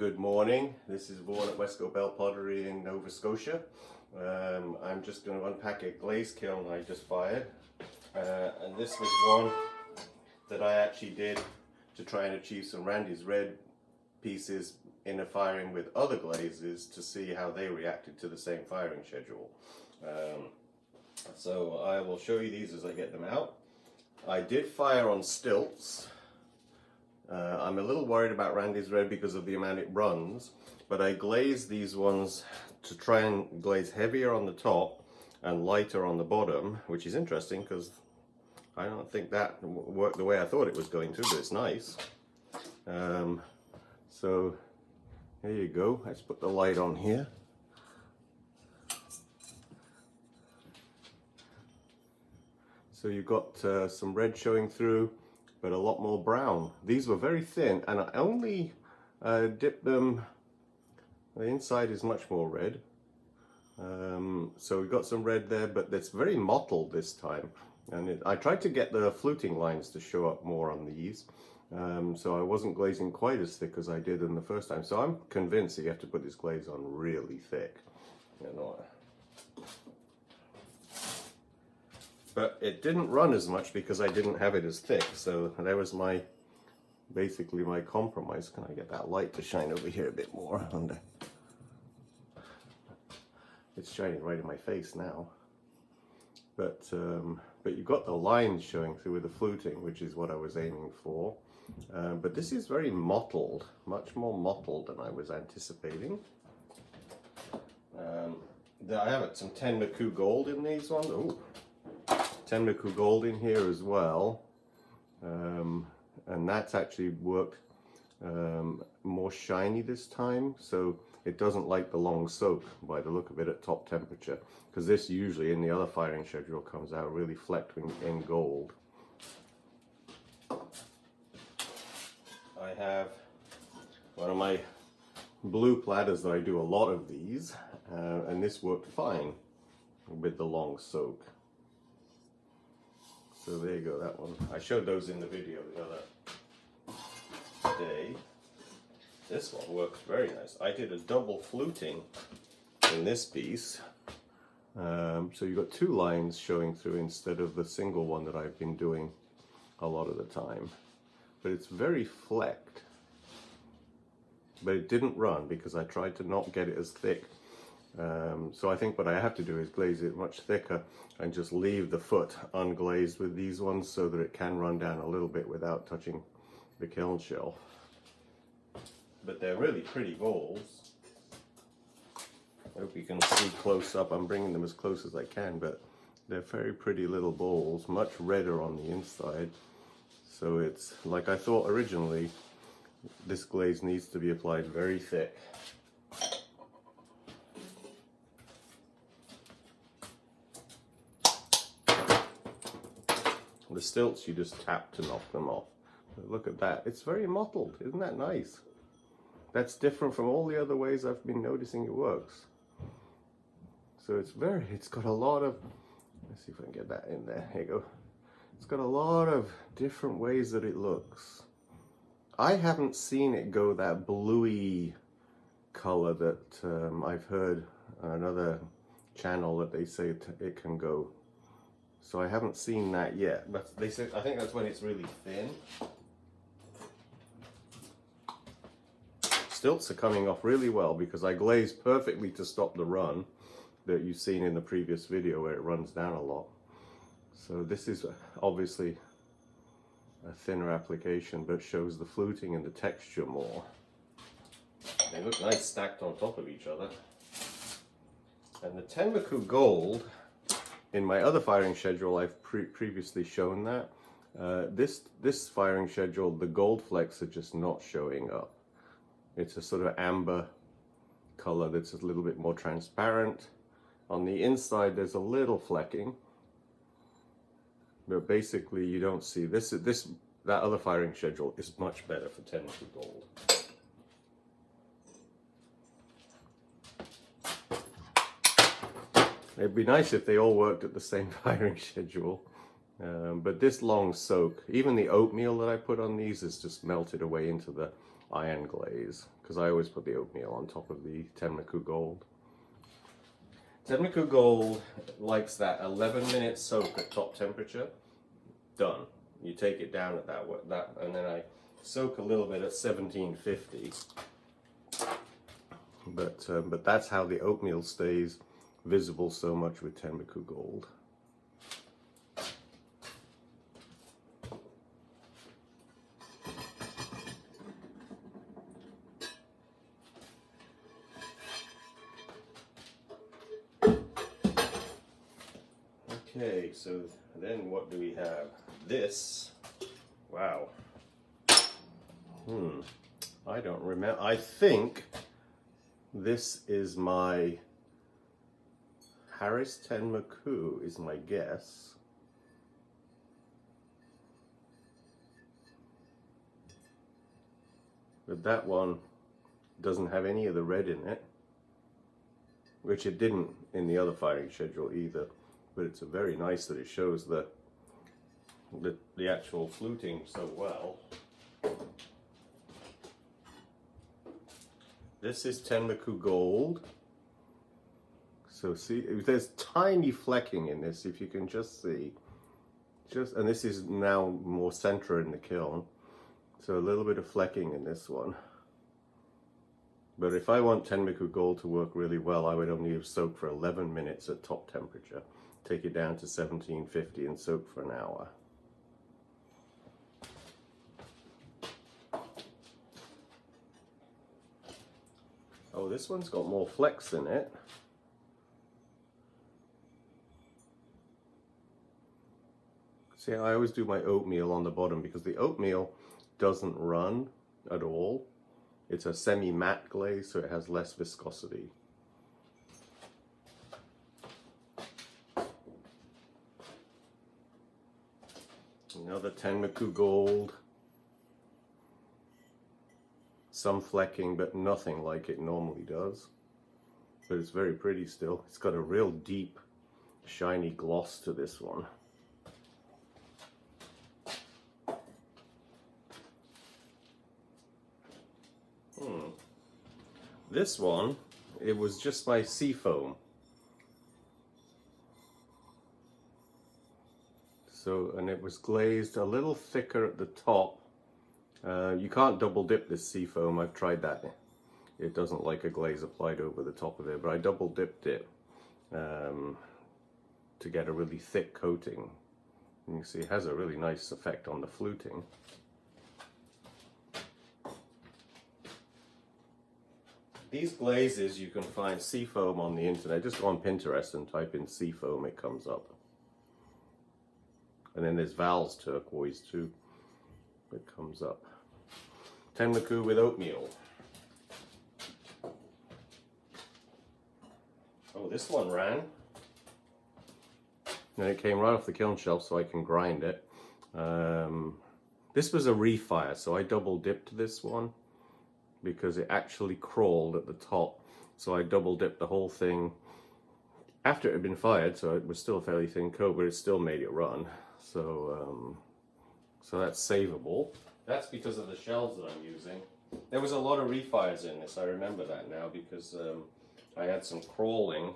Good morning. This is Vaughan at Westcote Bell Pottery in Nova Scotia. I'm just going to unpack a glaze kiln I just fired. And this was one that I actually did to try and achieve some Randy's red pieces in a firing with other glazes to see how they reacted to the same firing schedule. So I will show you these as I get them out. I did fire on stilts. I'm a little worried about Randy's red because of the amount it runs, but I glazed these ones to try and glaze heavier on the top and lighter on the bottom, which is interesting because I don't think that worked the way I thought it was going to, but it's nice. So here you go. Let's put the light on here. So you've got some red showing through, but a lot more brown. These were very thin, and I only dipped them. The inside is much more red. So we've got some red there, but it's very mottled this time. And I tried to get the fluting lines to show up more on these. So I wasn't glazing quite as thick as I did in the first time. So I'm convinced that you have to put this glaze on really thick. You know. But it didn't run as much because I didn't have it as thick, so that was basically my compromise. Can I get that light to shine over here a bit more? It's shining right in my face now. But you got the lines showing through with the fluting, which is what I was aiming for. But this is very mottled, much more mottled than I was anticipating. I have some Tenmuku gold in these ones. Ooh. Tenmuku gold in here as well, and that's actually worked more shiny this time, so it doesn't like the long soak by the look of it at top temperature, because this usually in the other firing schedule comes out really flecked in gold. I have one of my blue platters that I do a lot of these, and this worked fine with the long soak. So there you go, that one. I showed those in the video the other day. This one works very nice. I did a double fluting in this piece. So you've got two lines showing through instead of the single one that I've been doing a lot of the time. But it's very flecked. But it didn't run because I tried to not get it as thick. So I think what I have to do is glaze it much thicker and just leave the foot unglazed with these ones so that it can run down a little bit without touching the kiln shelf. But they're really pretty bowls. I hope you can see close up. I'm bringing them as close as I can, but they're very pretty little bowls, much redder on the inside. So it's like I thought originally, this glaze needs to be applied very thick. The stilts you just tap to knock them off. But look at that, it's very mottled, isn't that nice? That's different from all the other ways I've been noticing it works. So it's got a lot of, let's see if I can get that in there, here you go. It's got a lot of different ways that it looks. I haven't seen it go that bluey color that I've heard on another channel that they say it can go. So I haven't seen that yet, but they say I think that's when it's really thin. Stilts are coming off really well because I glazed perfectly to stop the run that you've seen in the previous video where it runs down a lot. So this is obviously a thinner application, but shows the fluting and the texture more. They look nice stacked on top of each other. And the Tenmuku gold, in my other firing schedule, I've previously shown that. This firing schedule, the gold flecks are just not showing up. It's a sort of amber color that's a little bit more transparent. On the inside, there's a little flecking, but basically you don't see this. That other firing schedule is much better for Tenmuku gold. It'd be nice if they all worked at the same firing schedule, but this long soak, even the oatmeal that I put on these is just melted away into the iron glaze because I always put the oatmeal on top of the Tenmuku Gold. Tenmuku Gold likes that 11-minute soak at top temperature. Done. You take it down at that, and then I soak a little bit at 1750. But that's how the oatmeal stays visible so much with Tenmuku Gold. Okay, so then what do we have? This, wow. I don't remember. I think this is my Harris Tenmuku is my guess. But that one doesn't have any of the red in it, which it didn't in the other firing schedule either. But it's very nice that it shows the actual fluting so well. This is Tenmuku Gold. So see, there's tiny flecking in this, if you can just see. And this is now more center in the kiln. So a little bit of flecking in this one. But if I want Tenmuku Gold to work really well, I would only soak for 11 minutes at top temperature. Take it down to 1750 and soak for an hour. Oh, this one's got more flecks in it. See, I always do my oatmeal on the bottom because the oatmeal doesn't run at all. It's a semi-matte glaze, so it has less viscosity. Another Tenmuku Gold. Some flecking, but nothing like it normally does. But it's very pretty still. It's got a real deep, shiny gloss to this one. This one, it was just my Seafoam. So, and it was glazed a little thicker at the top. You can't double dip this Seafoam. I've tried that. It doesn't like a glaze applied over the top of it, but I double dipped it to get a really thick coating. And you see it has a really nice effect on the fluting. These glazes, you can find Seafoam on the internet. Just go on Pinterest and type in Seafoam, it comes up. And then there's Val's turquoise too, it comes up. Tenmuku with oatmeal. Oh, this one ran. And it came right off the kiln shelf so I can grind it. This was a refire, so I double dipped this one because it actually crawled at the top. So I double dipped the whole thing after it had been fired, so it was still a fairly thin coat, but it still made it run. So, so that's savable. That's because of the shells that I'm using. There was a lot of refires in this, I remember that now, because I had some crawling.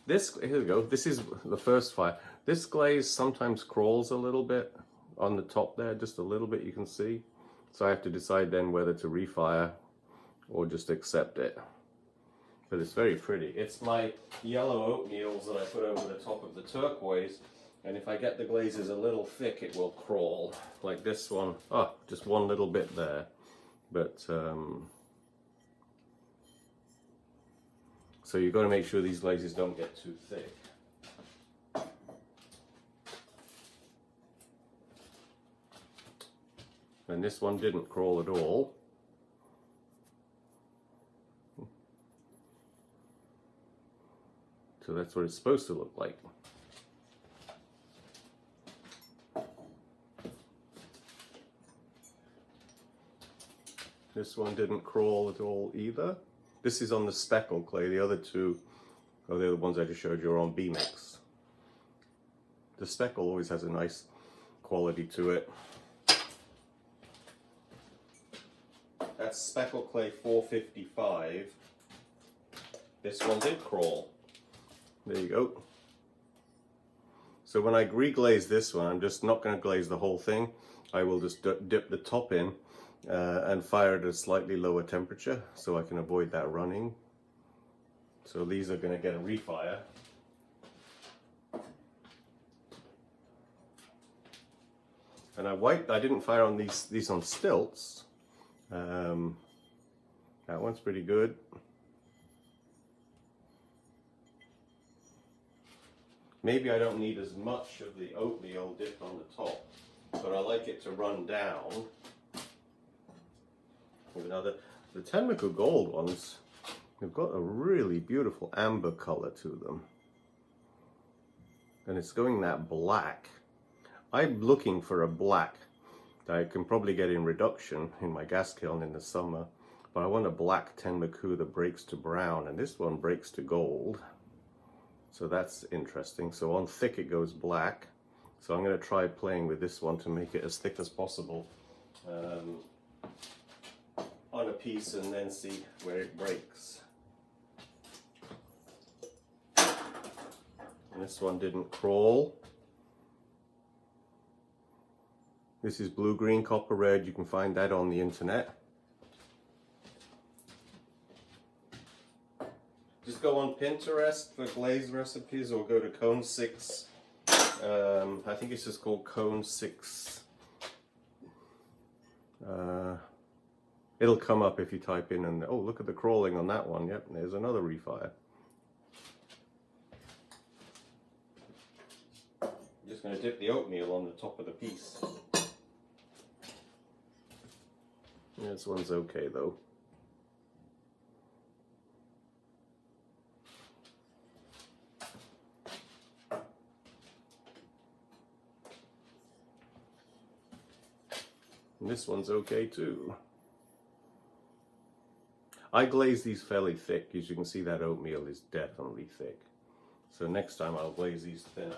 This, here we go, this is the first fire. This glaze sometimes crawls a little bit on the top there, just a little bit, you can see. So I have to decide then whether to refire or just accept it. But it's very pretty. It's my yellow oatmeals that I put over the top of the turquoise, and if I get the glazes a little thick, it will crawl, like this one. Oh, just one little bit there. But, so you've got to make sure these glazes don't get too thick. And this one didn't crawl at all. So that's what it's supposed to look like. This one didn't crawl at all either. This is on the speckle clay. The other two, or the other ones I just showed you, are on B-mix. The speckle always has a nice quality to it. that's Speckle Clay 455. This one did crawl. There you go. So when I reglaze this one, I'm just not going to glaze the whole thing. I will just dip the top in and fire at a slightly lower temperature so I can avoid that running. So these are going to get a refire. And I didn't fire on these on stilts. That one's pretty good. Maybe I don't need as much of the oatmeal dipped on the top, but I like it to run down. Now the Tenmuku gold ones, they've got a really beautiful amber color to them. And it's going that black. I'm looking for a black that I can probably get in reduction in my gas kiln in the summer, but I want a black Tenmuku that breaks to brown, and this one breaks to gold. So that's interesting. So on thick it goes black. So I'm going to try playing with this one to make it as thick as possible on a piece and then see where it breaks. And this one didn't crawl. This is blue, green, copper, red. You can find that on the internet. Just go on Pinterest for glaze recipes or go to Cone 6. I think it's just called Cone 6. It'll come up if you type in and, oh, look at the crawling on that one. Yep, there's another refire. I'm just going to dip the oatmeal on the top of the piece. This one's okay though. And this one's okay too. I glaze these fairly thick. As you can see, that oatmeal is definitely thick. So next time I'll glaze these thinner.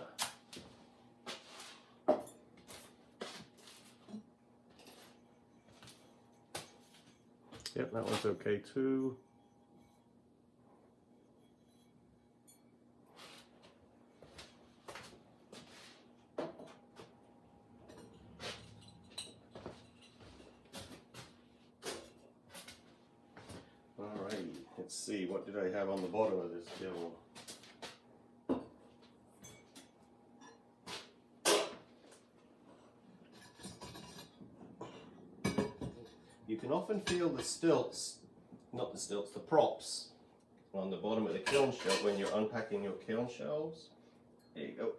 Yep, that one's okay too. Alright, let's see, what did I have on the bottom of this kiln? You can often feel the stilts, not the stilts, the props on the bottom of the kiln shelf when you're unpacking your kiln shelves. There you go.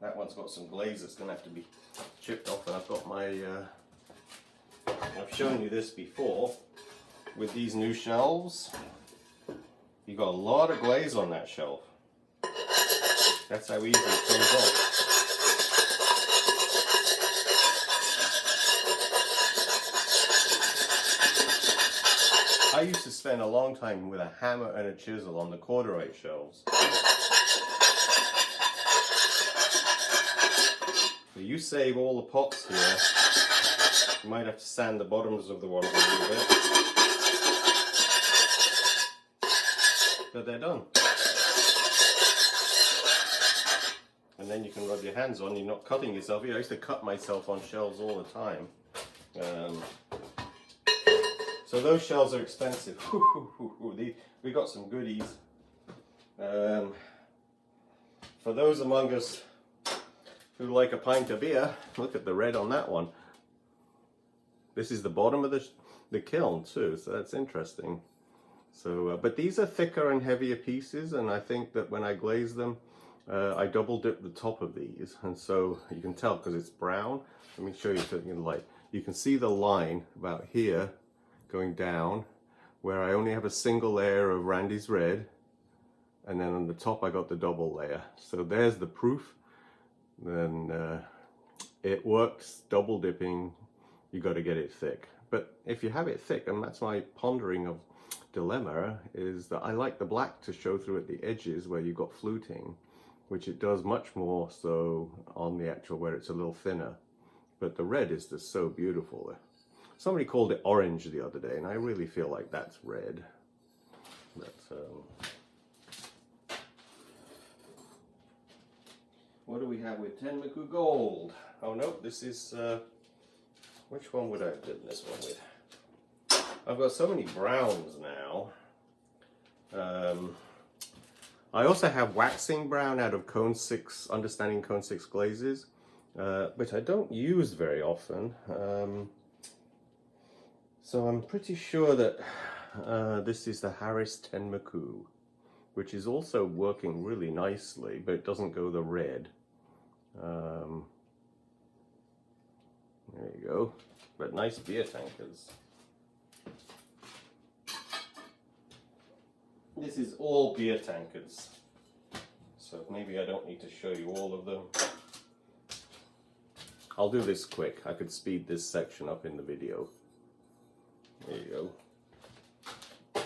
That one's got some glaze that's going to have to be chipped off, and I've got my, I've shown you this before. With these new shelves, you got a lot of glaze on that shelf. That's how easy it comes off. I used to spend a long time with a hammer and a chisel on the corduroy shelves. So you save all the pots here. You might have to sand the bottoms of the ones a little bit. But they're done. And then you can rub your hands on, you're not cutting yourself. I used to cut myself on shelves all the time. So those shelves are expensive. We got some goodies. For those among us who like a pint of beer, look at the red on that one. This is the bottom of the kiln too, so that's interesting. So, but these are thicker and heavier pieces, and I think that when I glaze them, I double dip the top of these, and so you can tell because it's brown. Let me show you something in the light. You can see the line about here going down, where I only have a single layer of Randy's red, and then on the top I got the double layer. So there's the proof. Then it works. Double dipping, you got to get it thick. But if you have it thick, and that's my pondering of dilemma, is that I like the black to show through at the edges where you've got fluting, which it does much more so on the actual where it's a little thinner. But the red is just so beautiful. somebody called it orange the other day, and I really feel like that's red. But, what do we have with Tenmuku Gold? Oh no, this is, which one would I have done this one with? I've got so many browns now. I also have waxing brown out of Cone 6, Understanding Cone 6 glazes, which I don't use very often. So I'm pretty sure that this is the Harris Tenmuku, which is also working really nicely, but it doesn't go the red. There you go. But nice beer tankers. This is all beer tankards, so maybe I don't need to show you all of them. I'll do this quick. I could speed this section up in the video. There you go.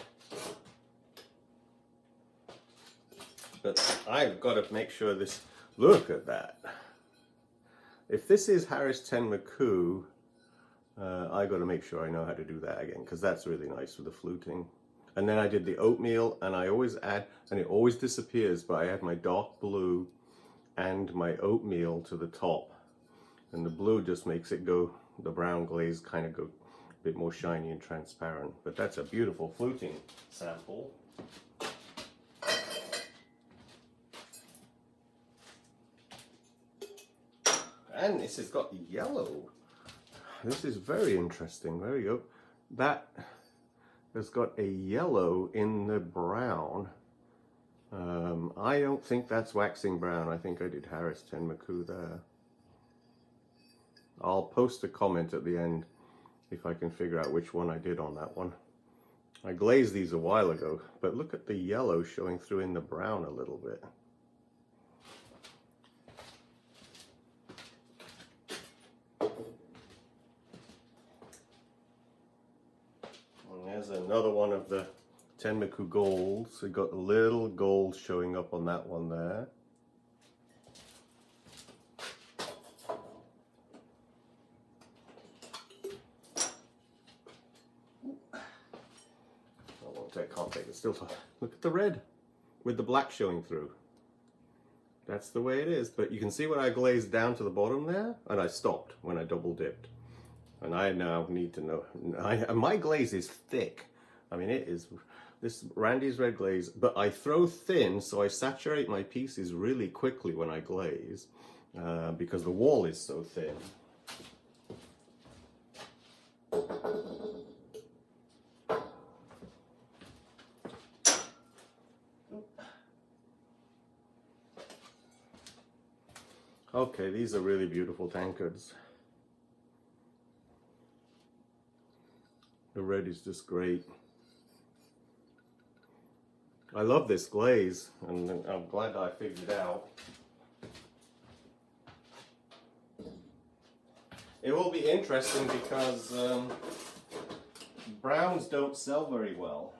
But I've got to make sure this, look at that. If this is Harris Tenmuku, I got to make sure I know how to do that again, because that's really nice with the fluting. And then I did the oatmeal, and I always add, and it always disappears, but I add my dark blue and my oatmeal to the top. And the blue just makes it go, the brown glaze kind of go a bit more shiny and transparent. But that's a beautiful fluting sample. And this has got yellow. This is very interesting. There you go. That has got a yellow in the brown. I don't think that's waxing brown. I think I did Harris Tenmuku there. I'll post a comment at the end if I can figure out which one I did on that one. I glazed these a while ago, but look at the yellow showing through in the brown a little bit. There's another one of the Tenmuku golds. We got a little gold showing up on that one there. I can't take it still. Look at the red with the black showing through. That's the way it is. But you can see what I glazed down to the bottom there, and I stopped when I double dipped. And I now need to know, my glaze is thick. I mean, it is, this Randy's red glaze, but I throw thin, so I saturate my pieces really quickly when I glaze, because the wall is so thin. Okay, these are really beautiful tankards. The red is just great. I love this glaze, and I'm glad I figured it out. It will be interesting because browns don't sell very well.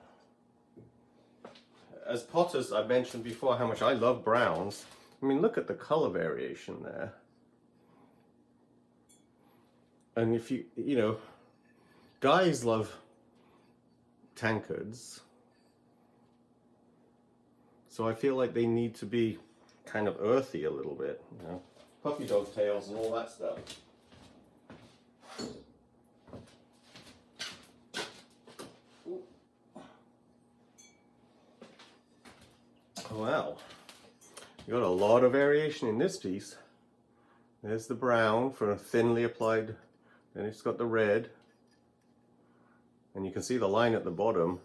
As potters, I mentioned before how much I love browns. I mean, look at the color variation there. And if you know, guys love tankards. So I feel like they need to be kind of earthy a little bit, you know, puppy dog tails and all that stuff. Wow, you got a lot of variation in this piece. There's the brown for a thinly applied, then it's got the red, and you can see the line at the bottom,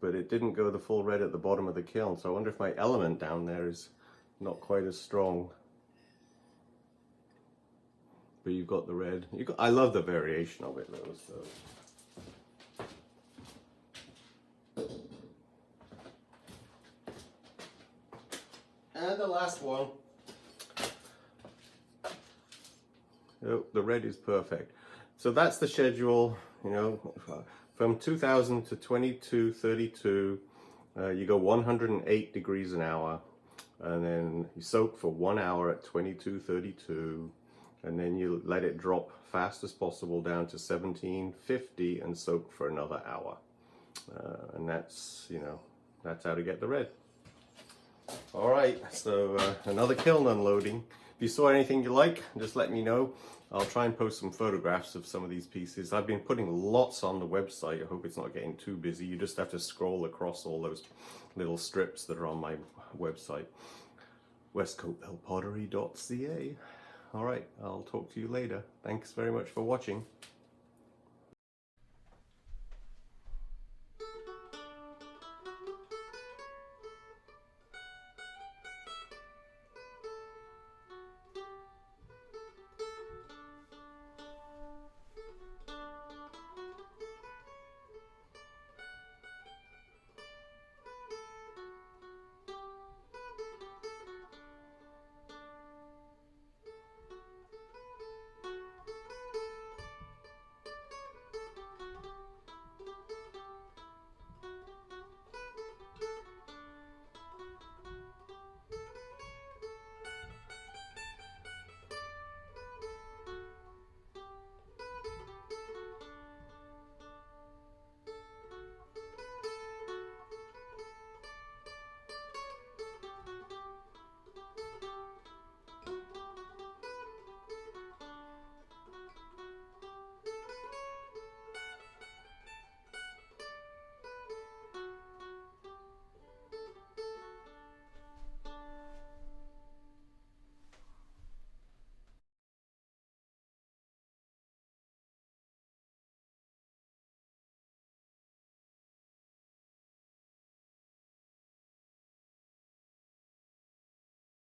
but it didn't go the full red at the bottom of the kiln, so I wonder if my element down there is not quite as strong. But you've got the red. I love the variation of it though. So. And the last one. Oh, the red is perfect. So that's the schedule, you know, from 2000 to 2232, you go 108 degrees an hour, and then you soak for 1 hour at 2232, and then you let it drop fast as possible down to 1750 and soak for another hour. And that's, you know, that's how to get the red. All right, so another kiln unloading. If you saw anything you like, just let me know. I'll try and post some photographs of some of these pieces. I've been putting lots on the website. I hope it's not getting too busy. You just have to scroll across all those little strips that are on my website, westcoatbellpottery.ca. All right, I'll talk to you later. Thanks very much for watching.